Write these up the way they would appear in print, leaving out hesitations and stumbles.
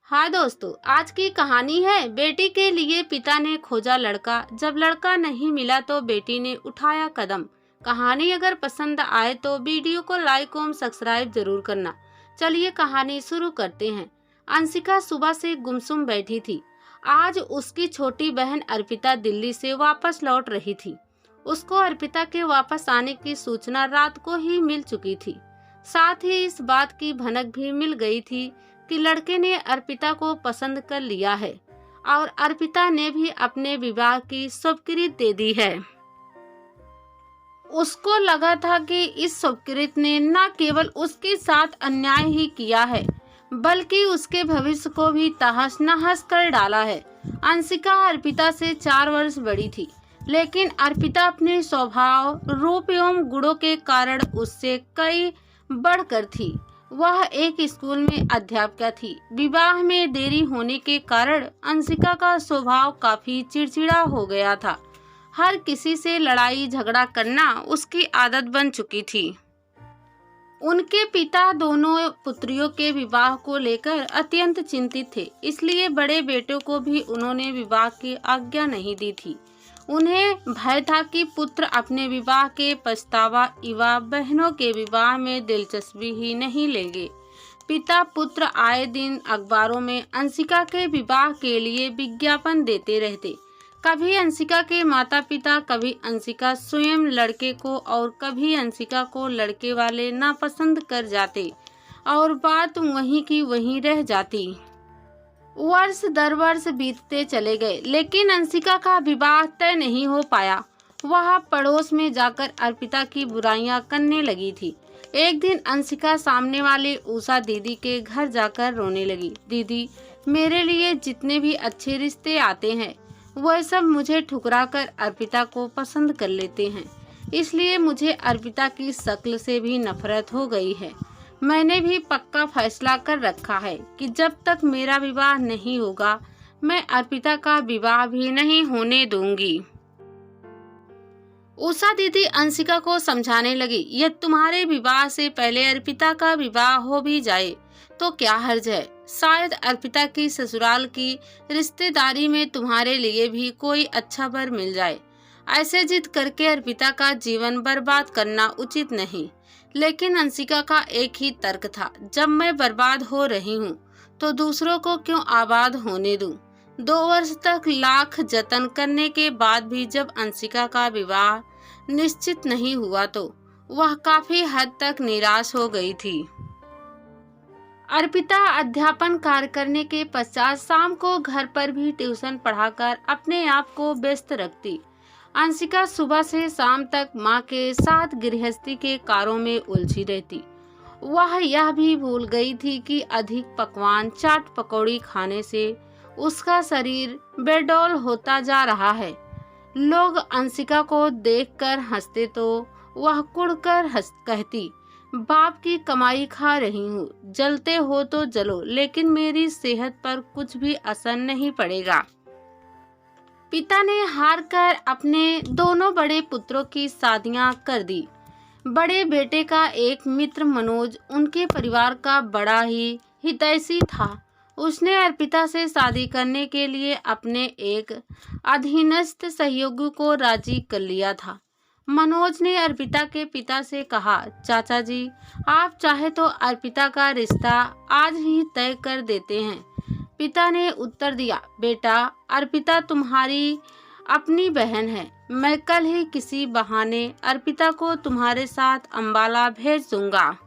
हाँ दोस्तों, आज की कहानी है बेटी के लिए पिता ने खोजा लड़का, जब लड़का नहीं मिला तो बेटी ने उठाया कदम। कहानी अगर पसंद आए तो वीडियो को लाइक और सब्सक्राइब जरूर करना। चलिए कहानी शुरू करते हैं। अंशिका सुबह से गुमसुम बैठी थी। आज उसकी छोटी बहन अर्पिता दिल्ली से वापस लौट रही थी। उसको अर्पिता के वापस आने की सूचना रात को ही मिल चुकी थी। साथ ही इस बात की भनक भी मिल गई थी कि लड़के ने अर्पिता को पसंद कर लिया है और अर्पिता ने भी अपने विवाह की स्वीकृति दे दी है। उसको लगा था कि इस स्वीकृति ने न केवल उसके साथ अन्याय ही किया है बल्कि उसके भविष्य को भी तहस नहस कर डाला है। अंशिका अर्पिता से 4 वर्ष बड़ी थी, लेकिन अर्पिता अपने स्वभाव, रूप एवं गुणों के कारण उससे कई बढ़कर थी। वह एक स्कूल में अध्यापिका थी। विवाह में देरी होने के कारण अंशिका का स्वभाव काफी चिड़चिड़ा हो गया था। हर किसी से लड़ाई झगड़ा करना उसकी आदत बन चुकी थी। उनके पिता दोनों पुत्रियों के विवाह को लेकर अत्यंत चिंतित थे, इसलिए बड़े बेटों को भी उन्होंने विवाह की आज्ञा नहीं दी थी। उन्हें भय था कि पुत्र अपने विवाह के पछतावा युवा बहनों के विवाह में दिलचस्पी ही नहीं लेंगे। पिता पुत्र आए दिन अखबारों में अंशिका के विवाह के लिए विज्ञापन देते रहते। कभी अंशिका के माता पिता, कभी अंशिका स्वयं लड़के को और कभी अंशिका को लड़के वाले नापसंद कर जाते और बात वहीं की वहीं रह जाती। वर्ष दर वर्ष बीतते चले गए, लेकिन अंशिका का विवाह तय नहीं हो पाया। वह पड़ोस में जाकर अर्पिता की बुराइयां करने लगी थी। एक दिन अंशिका सामने वाले उषा दीदी के घर जाकर रोने लगी। दीदी, मेरे लिए जितने भी अच्छे रिश्ते आते हैं वह सब मुझे ठुकराकर अर्पिता को पसंद कर लेते हैं, इसलिए मुझे अर्पिता की शक्ल से भी नफरत हो गई है। मैंने भी पक्का फैसला कर रखा है कि जब तक मेरा विवाह नहीं होगा मैं अर्पिता का विवाह भी नहीं होने दूंगी। उषा दीदी अंशिका को समझाने लगी, यदि तुम्हारे विवाह से पहले अर्पिता का विवाह हो भी जाए तो क्या हर्ज है। शायद अर्पिता की ससुराल की रिश्तेदारी में तुम्हारे लिए भी कोई अच्छा वर मिल जाए। ऐसे जिद करके अर्पिता का जीवन बर्बाद करना उचित नहीं। लेकिन अंशिका का एक ही तर्क था, जब मैं बर्बाद हो रही हूँ तो दूसरों को क्यों आबाद होने दूं। 2 वर्ष तक लाख जतन करने के बाद भी जब अंशिका का विवाह निश्चित नहीं हुआ तो वह काफी हद तक निराश हो गई थी। अर्पिता अध्यापन कार्य करने के पश्चात शाम को घर पर भी ट्यूशन पढ़ाकर अपने आप को व्यस्त रखती। अंशिका सुबह से शाम तक मां के साथ गृहस्थी के कार्यों में उलझी रहती। वह यह भी भूल गई थी कि अधिक पकवान, चाट पकौड़ी खाने से उसका शरीर बेडौल होता जा रहा है। लोग अंशिका को देखकर हंसते तो वह कुढ़कर कहती, बाप की कमाई खा रही हूँ, जलते हो तो जलो, लेकिन मेरी सेहत पर कुछ भी असर नहीं पड़ेगा। पिता ने हार कर अपने दोनों बड़े पुत्रों की शादियां कर दी। बड़े बेटे का एक मित्र मनोज उनके परिवार का बड़ा ही हितैषी था। उसने अर्पिता से शादी करने के लिए अपने एक अधीनस्थ सहयोगी को राजी कर लिया था। मनोज ने अर्पिता के पिता से कहा, चाचा जी, आप चाहे तो अर्पिता का रिश्ता आज ही तय कर देते हैं। पिता ने उत्तर दिया, बेटा, अर्पिता तुम्हारी अपनी बहन है। मैं कल ही किसी बहाने अर्पिता को तुम्हारे साथ अंबाला भेज दूंगा।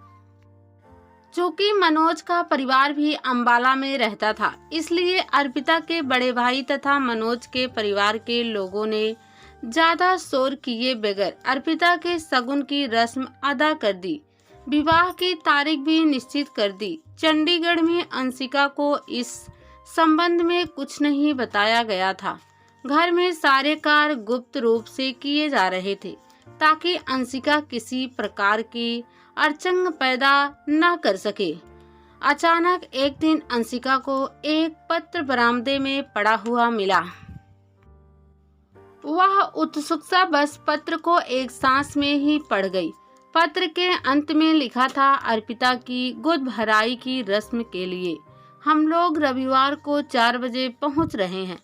चूंकि मनोज का परिवार भी अंबाला में रहता था, इसलिए अर्पिता के बड़े भाई तथा मनोज के परिवार के लोगों ने ज्यादा शोर किए बगैर अर्पिता के शगुन की रस्म अदा कर दी। विवाह की तारीख भी निश्चित कर दी। चंडीगढ़ में अंशिका को इस संबंध में कुछ नहीं बताया गया था। घर में सारे कार्य गुप्त रूप से किए जा रहे थे ताकि अंशिका किसी प्रकार की अड़चन पैदा न कर सके। अचानक एक दिन अंशिका को एक पत्र बरामदे में पड़ा हुआ मिला। वह उत्सुकता बस पत्र को एक सांस में ही पढ़ गई। पत्र के अंत में लिखा था, अर्पिता की गोद भराई की रस्म के लिए हम लोग रविवार को 4 बजे पहुंच रहे हैं।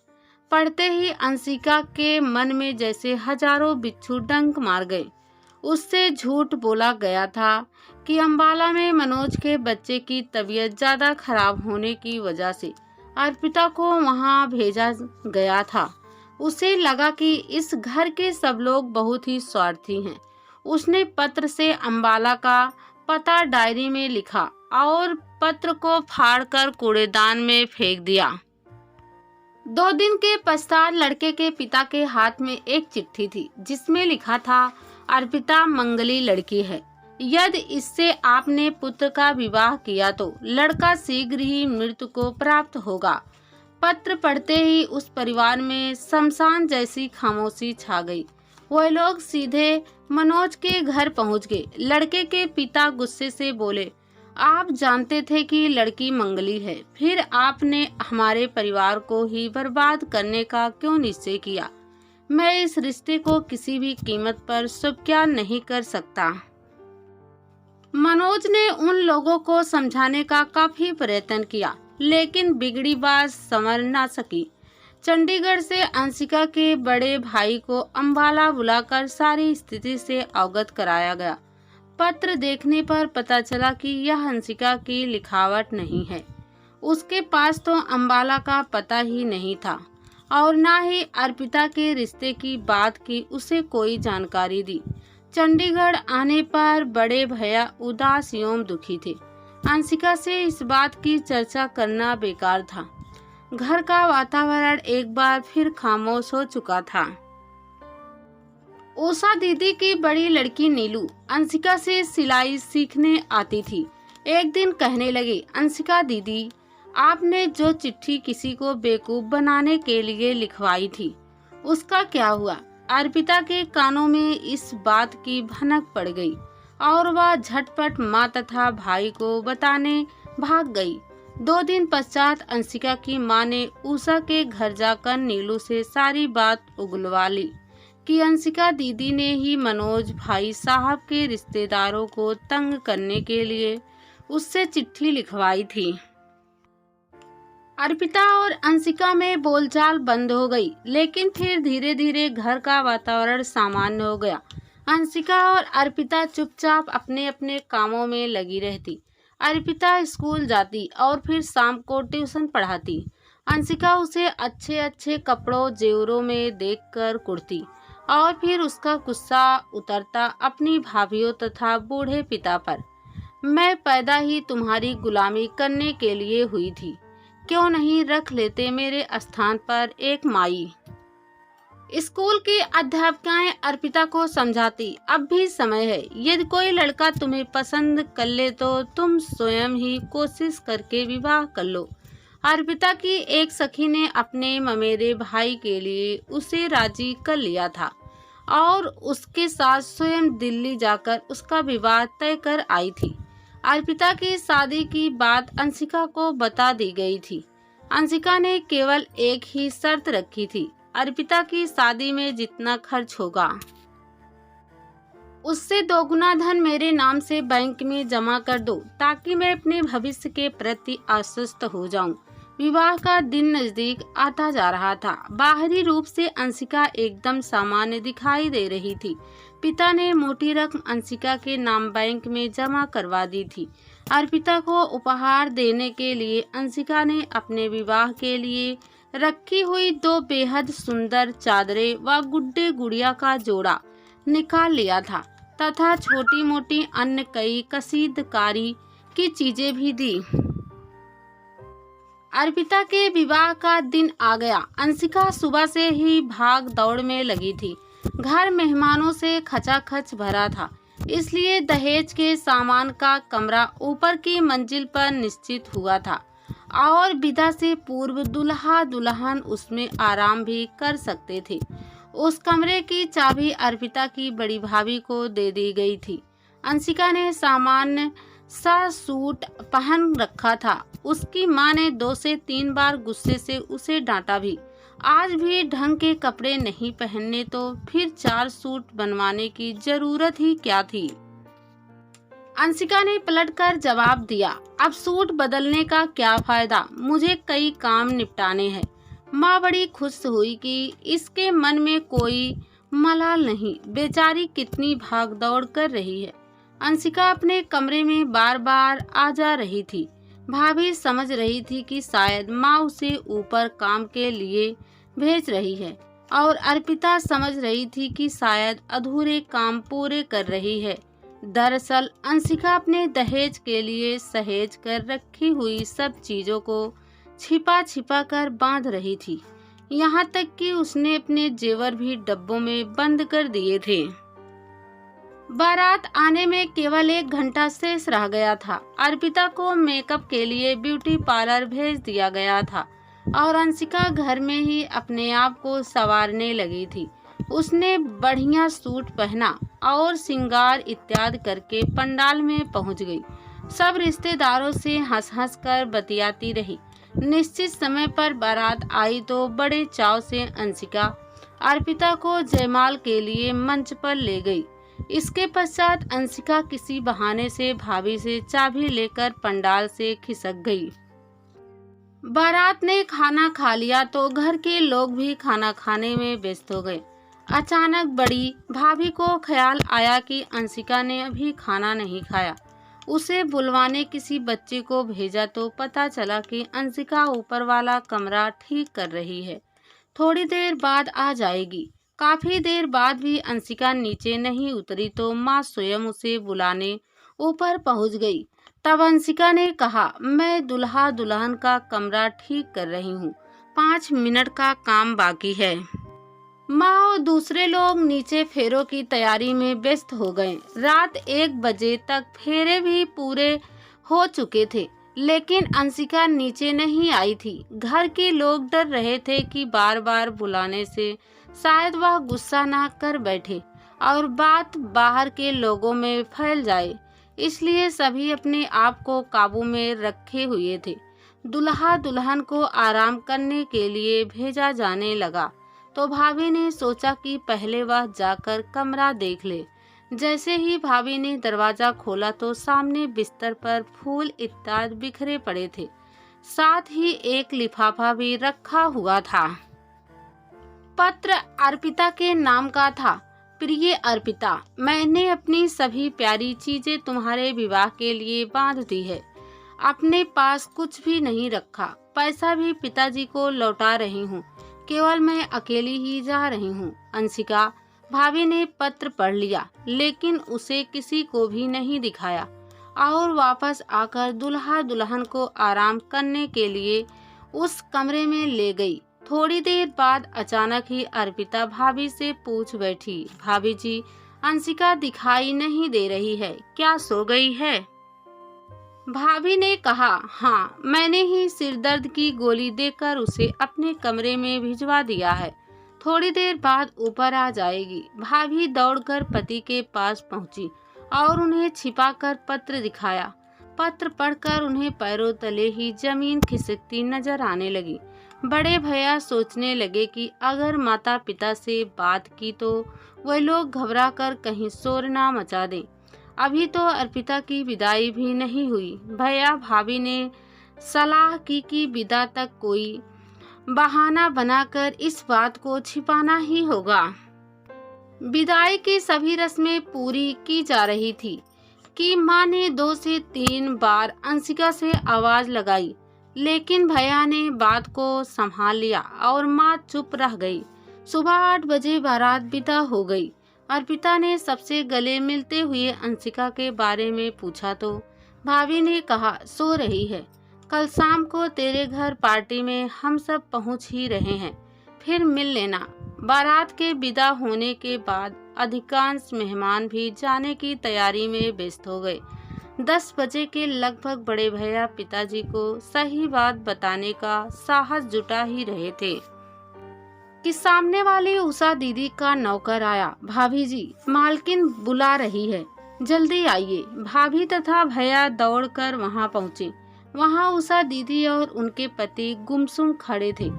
पढ़ते ही अंशिका के मन में जैसे हजारों बिच्छू डंक मार गए। उससे झूठ बोला गया था कि अंबाला में मनोज के बच्चे की तबीयत ज्यादा खराब होने की वजह से अर्पिता को वहां भेजा गया था। उसे लगा कि इस घर के सब लोग बहुत ही स्वार्थी हैं। उसने पत्र से अंबाला का पता डायरी में लिखा और पत्र को फाड़कर कूड़ेदान में फेंक दिया। 2 दिन के पश्चात लड़के के पिता के हाथ में एक चिट्ठी थी जिसमें लिखा था, अर्पिता मंगली लड़की है। यदि इससे आपने पुत्र का विवाह किया तो लड़का शीघ्र ही मृत्यु को प्राप्त होगा। पत्र पढ़ते ही उस परिवार में शमशान जैसी खामोशी छा गई। वह लोग सीधे मनोज के घर पहुंच गए। लड़के के पिता गुस्से से बोले, आप जानते थे कि लड़की मंगली है, फिर आपने हमारे परिवार को ही बर्बाद करने का क्यों निश्चय किया? मैं इस रिश्ते को किसी भी कीमत पर स्वीकार नहीं कर सकता। मनोज ने उन लोगों को समझाने का काफी प्रयत्न किया, लेकिन बिगड़ी बात संवर ना सकी। चंडीगढ़ से अंशिका के बड़े भाई को अंबाला बुलाकर सारी स्थिति से अवगत कराया गया। पत्र देखने पर पता चला कि यह अंशिका की लिखावट नहीं है। उसके पास तो अंबाला का पता ही नहीं था और ना ही अर्पिता के रिश्ते की बात की उसे कोई जानकारी दी। चंडीगढ़ आने पर बड़े भैया उदास एवं दुखी थे। अंशिका से इस बात की चर्चा करना बेकार था। घर का वातावरण एक बार फिर खामोश हो चुका था। उषा दीदी की बड़ी लड़की नीलू अंशिका से सिलाई सीखने आती थी। एक दिन कहने लगी, अंशिका दीदी, आपने जो चिट्ठी किसी को बेवकूफ बनाने के लिए लिखवाई थी उसका क्या हुआ? अर्पिता के कानों में इस बात की भनक पड़ गई और वह झटपट माँ तथा भाई को बताने भाग गई। 2 दिन पश्चात अंशिका की माँ ने उषा के घर जाकर नीलू से सारी बात उगलवा ली कि अंशिका दीदी ने ही मनोज भाई साहब के रिश्तेदारों को तंग करने के लिए उससे चिट्ठी लिखवाई थी। अर्पिता और अंशिका में बोलचाल बंद हो गई, लेकिन फिर धीरे धीरे घर का वातावरण सामान्य हो गया। अंशिका और अर्पिता चुपचाप अपने अपने कामों में लगी रहती। अर्पिता स्कूल जाती और फिर शाम को ट्यूशन पढ़ाती। अंशिका उसे अच्छे अच्छे कपड़ों जेवरों में देखकर कुड़ती और फिर उसका गुस्सा उतरता अपनी भाभीियों तथा बूढ़े पिता पर। मैं पैदा ही तुम्हारी गुलामी करने के लिए हुई थी, क्यों नहीं रख लेते मेरे स्थान पर एक माई? स्कूल की अध्यापिकाएं अर्पिता को समझाती, अब भी समय है, यदि कोई लड़का तुम्हें पसंद कर ले तो तुम स्वयं ही कोशिश करके विवाह कर लो। अर्पिता की एक सखी ने अपने ममेरे भाई के लिए उसे राजी कर लिया था और उसके साथ स्वयं दिल्ली जाकर उसका विवाह तय कर आई थी। अर्पिता की शादी की बात अंशिका को बता दी गई थी। अंशिका ने केवल एक ही शर्त रखी थी, अर्पिता की शादी में जितना खर्च होगा उससे 2 गुना धन मेरे नाम से बैंक में जमा कर दो, ताकि मैं अपने भविष्य के प्रति आश्वस्त हो जाऊं। विवाह का दिन नजदीक आता जा रहा था। बाहरी रूप से अंशिका एकदम सामान्य दिखाई दे रही थी। पिता ने मोटी रकम अंशिका के नाम बैंक में जमा करवा दी थी। अर्पिता को उपहार देने के लिए अंशिका ने अपने विवाह के लिए रखी हुई 2 बेहद सुंदर चादरें व गुड्डे गुड़िया का जोड़ा निकाल लिया था तथा छोटी मोटी अन्य कई कसीदकारी की चीजें भी दी। अर्पिता के विवाह का दिन आ गया। अंशिका सुबह से ही भाग दौड़ में लगी थी। घर मेहमानों से खचाखच भरा था, इसलिए दहेज के सामान का कमरा ऊपर की मंजिल पर निश्चित हुआ था और विदा से पूर्व दुल्हा दुल्हन उसमें आराम भी कर सकते थे। उस कमरे की चाबी अर्पिता की बड़ी भाभी को दे दी गई थी। अंशिका ने सामान्य सा सूट पहन रखा था। उसकी माँ ने 2 से 3 बार गुस्से से उसे डांटा भी। आज भी ढंग के कपड़े नहीं पहनने तो फिर 4 सूट बनवाने की जरूरत ही क्या थी। अंशिका ने पलटकर जवाब दिया, अब सूट बदलने का क्या फायदा, मुझे कई काम निपटाने हैं। माँ बड़ी खुश हुई कि इसके मन में कोई मलाल नहीं, बेचारी कितनी भाग दौड़ कर रही है। अंशिका अपने कमरे में बार बार आ जा रही थी। भाभी समझ रही थी कि शायद माँ उसे ऊपर काम के लिए भेज रही है और अर्पिता समझ रही थी कि शायद अधूरे काम पूरे कर रही है। दरअसल अंशिका अपने दहेज के लिए सहेज कर रखी हुई सब चीजों को छिपा छिपा कर बांध रही थी। यहाँ तक कि उसने अपने जेवर भी डब्बों में बंद कर दिए थे। बारात आने में केवल 1 घंटा शेष रह गया था। अर्पिता को मेकअप के लिए ब्यूटी पार्लर भेज दिया गया था और अंशिका घर में ही अपने आप को संवारने लगी थी। उसने बढ़िया सूट पहना और श्रृंगार इत्यादि करके पंडाल में पहुंच गई। सब रिश्तेदारों से हंस हंस कर बतियाती रही। निश्चित समय पर बारात आई तो बड़े चाव से अंशिका अर्पिता को जयमाल के लिए मंच पर ले गई। इसके पश्चात अंशिका किसी बहाने से भाभी से चाबी लेकर पंडाल से खिसक गई। बारात ने खाना खा लिया तो घर के लोग भी खाना खाने में व्यस्त हो गए। अचानक बड़ी भाभी को ख्याल आया कि अंशिका ने अभी खाना नहीं खाया। उसे बुलवाने किसी बच्चे को भेजा तो पता चला कि अंशिका ऊपर वाला कमरा ठीक कर रही है, थोड़ी देर बाद आ जाएगी। काफी देर बाद भी अंशिका नीचे नहीं उतरी तो माँ स्वयं उसे बुलाने ऊपर पहुंच गई। तब अंशिका ने कहा, मैं दूल्हा दुल्हन का कमरा ठीक कर रही हूँ, 5 मिनट का काम बाकी है। माँ और दूसरे लोग नीचे फेरों की तैयारी में व्यस्त हो गए। रात 1 बजे तक फेरे भी पूरे हो चुके थे, लेकिन अंशिका नीचे नहीं आई थी। घर के लोग डर रहे थे कि बार बार बुलाने से शायद वह गुस्सा ना कर बैठे और बात बाहर के लोगों में फैल जाए, इसलिए सभी अपने आप को काबू में रखे हुए थे। दूल्हा दुल्हन को आराम करने के लिए भेजा जाने लगा तो भाभी ने सोचा कि पहले वह जाकर कमरा देख ले। जैसे ही भाभी ने दरवाजा खोला तो सामने बिस्तर पर फूल इत्यादि बिखरे पड़े थे, साथ ही एक लिफाफा भी रखा हुआ था। पत्र अर्पिता के नाम का था। प्रिय अर्पिता, मैंने अपनी सभी प्यारी चीजें तुम्हारे विवाह के लिए बांध दी है। अपने पास कुछ भी नहीं रखा, पैसा भी पिताजी को लौटा रही हूँ, केवल मैं अकेली ही जा रही हूँ। अंशिका भाभी ने पत्र पढ़ लिया, लेकिन उसे किसी को भी नहीं दिखाया और वापस आकर दूल्हा दुल्हन को आराम करने के लिए उस कमरे में ले गई। थोड़ी देर बाद अचानक ही अर्पिता भाभी से पूछ बैठी, भाभी जी, अंशिका दिखाई नहीं दे रही है, क्या सो गई है? भाभी ने कहा, हाँ, मैंने ही सिरदर्द की गोली देकर उसे अपने कमरे में भिजवा दिया है, थोड़ी देर बाद ऊपर आ जाएगी। भाभी दौड़कर पति के पास पहुंची और उन्हें छिपाकर पत्र दिखाया। पत्र पढ़कर उन्हें पैरों तले ही जमीन खिसकती नजर आने लगी। बड़े भैया सोचने लगे कि अगर माता पिता से बात की तो वे लोग घबरा कर कहीं शोर ना मचा दें। अभी तो अर्पिता की विदाई भी नहीं हुई। भैया भाभी ने सलाह की कि विदा तक कोई बहाना बनाकर इस बात को छिपाना ही होगा। विदाई की सभी रस्में पूरी की जा रही थी कि माँ ने 2 से 3 बार अंशिका से आवाज लगाई, लेकिन भैया ने बात को संभाल लिया और माँ चुप रह गई। सुबह 8 बजे बारात विदा हो गई। अर्पिता ने सबसे गले मिलते हुए अंशिका के बारे में पूछा तो भाभी ने कहा, सो रही है, कल शाम को तेरे घर पार्टी में हम सब पहुंच ही रहे हैं, फिर मिल लेना। बारात के विदा होने के बाद अधिकांश मेहमान भी जाने की तैयारी में व्यस्त हो गए। 10 बजे के लगभग बड़े भैया पिताजी को सही बात बताने का साहस जुटा ही रहे थे कि सामने वाली उषा दीदी का नौकर आया। भाभी जी, मालकिन बुला रही है, जल्दी आइए। भाभी तथा भैया दौड़कर वहां पहुंचे। वहां उषा दीदी और उनके पति गुमसुम खड़े थे।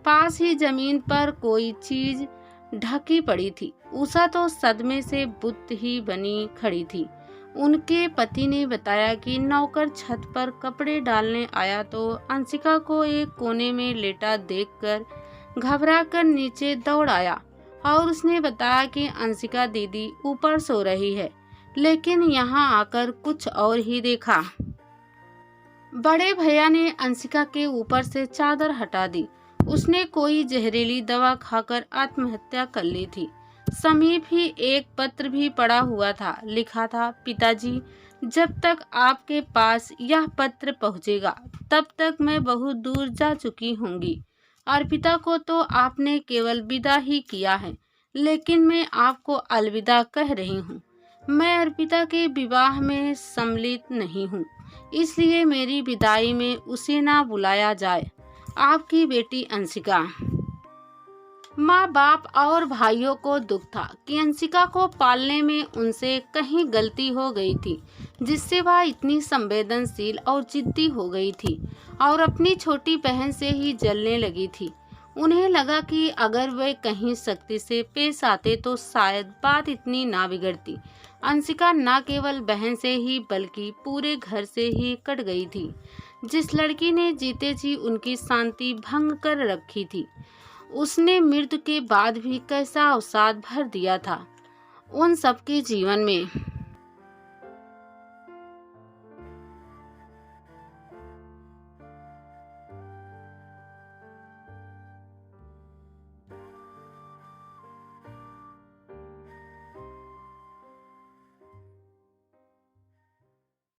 पास ही जमीन पर कोई चीज ढकी पड़ी थी। उषा तो सदमे से बुत ही बनी खड़ी थी। उनके पति ने बताया कि नौकर छत पर कपड़े डालने आया तो अंशिका को एक कोने में लेटा देखकर घबराकर नीचे दौड़ आया और उसने बताया कि अंशिका दीदी ऊपर सो रही है, लेकिन यहाँ आकर कुछ और ही देखा। बड़े भैया ने अंशिका के ऊपर से चादर हटा दी। उसने कोई जहरीली दवा खाकर आत्महत्या कर ली थी। समीप ही एक पत्र भी पड़ा हुआ था। लिखा था, पिताजी, जब तक आपके पास यह पत्र पहुंचेगा तब तक मैं बहुत दूर जा चुकी होंगी। अर्पिता को तो आपने केवल विदा ही किया है, लेकिन मैं आपको अलविदा कह रही हूँ। मैं अर्पिता के विवाह में सम्मिलित नहीं हूँ, इसलिए मेरी विदाई में उसे ना बुलाया जाए। आपकी बेटी अंशिका। माँ बाप और भाइयों को दुख था कि अंशिका को पालने में उनसे कहीं गलती हो गई थी, जिससे वह इतनी संवेदनशील और जिद्दी हो गई थी और अपनी छोटी बहन से ही जलने लगी थी। उन्हें लगा कि अगर वे कहीं सख्ती से पेश आते तो शायद बात इतनी ना बिगड़ती। अंशिका न केवल बहन से ही बल्कि पूरे घर से ही कट गई थी। जिस लड़की ने जीते जी उनकी शांति भंग कर रखी थी, उसने मृत्यु के बाद भी कैसा अवसाद भर दिया था उन सबके जीवन में।